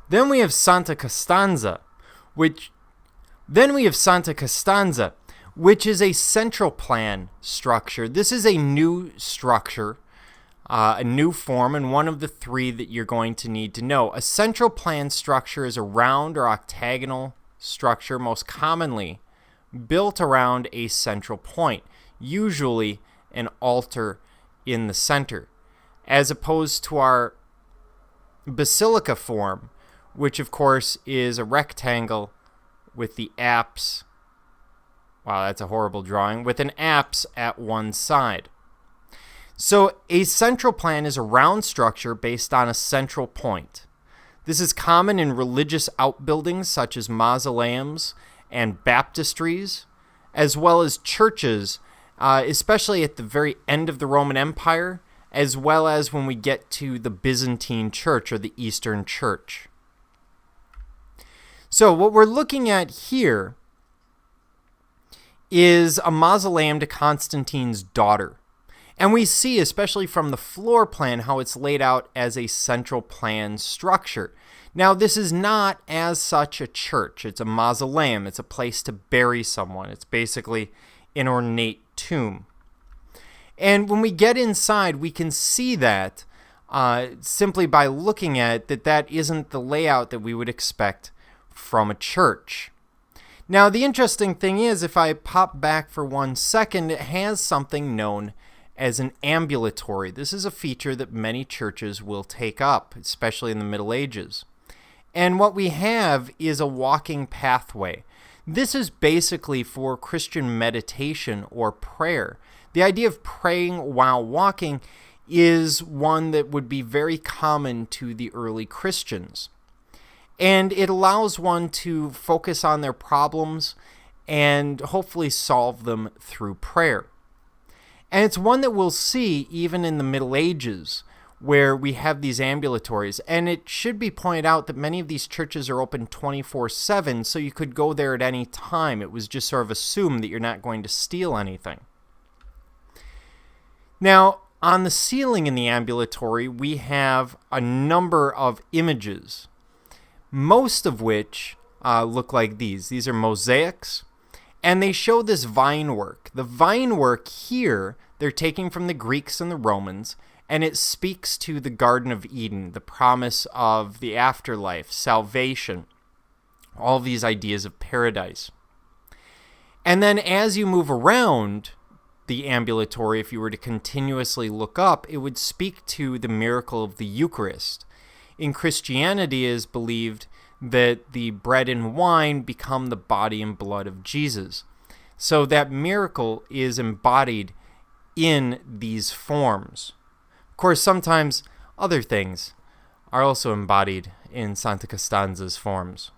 Then we have Santa Constanza, which is a central plan structure. This is a new structure, a new form, and one of the three that you're going to need to know. A central plan structure is a round or octagonal structure, most commonly built around a central point, usually an altar in the center, as opposed to our basilica form, which of course is a rectangle with the apse. Wow, that's a horrible drawing. With an apse at one side. So a central plan is a round structure based on a central point. This is common in religious outbuildings such as mausoleums and baptistries, as well as churches, especially at the very end of the Roman Empire, as well as when we get to the Byzantine Church or the Eastern Church. So what we're looking at here is a mausoleum to Constantine's daughter. And we see, especially from the floor plan, how it's laid out as a central plan structure. Now, this is not as such a church. It's a mausoleum. It's a place to bury someone. It's basically an ornate tomb. And when we get inside, we can see that simply by looking at it, that isn't the layout that we would expect from a church. Now, the interesting thing is, if I pop back for 1 second, it has something known as an ambulatory. This is a feature that many churches will take up, especially in the Middle Ages. And what we have is a walking pathway. This is basically for Christian meditation or prayer. The idea of praying while walking is one that would be very common to the early Christians. And it allows one to focus on their problems and hopefully solve them through prayer. And it's one that we'll see even in the Middle Ages, where we have these ambulatories. And it should be pointed out that many of these churches are open 24/7, so you could go there at any time. It was just sort of assumed that you're not going to steal anything. Now, on the ceiling in the ambulatory, we have a number of images, most of which look like these. These are mosaics, and they show this vine work. The vine work here, they're taking from the Greeks and the Romans, and it speaks to the Garden of Eden, the promise of the afterlife, salvation, all these ideas of paradise. And then as you move around the ambulatory, if you were to continuously look up, it would speak to the miracle of the Eucharist. In Christianity, it is believed that the bread and wine become the body and blood of Jesus. So that miracle is embodied in these forms. Of course, sometimes other things are also embodied in Santa Constanza's forms.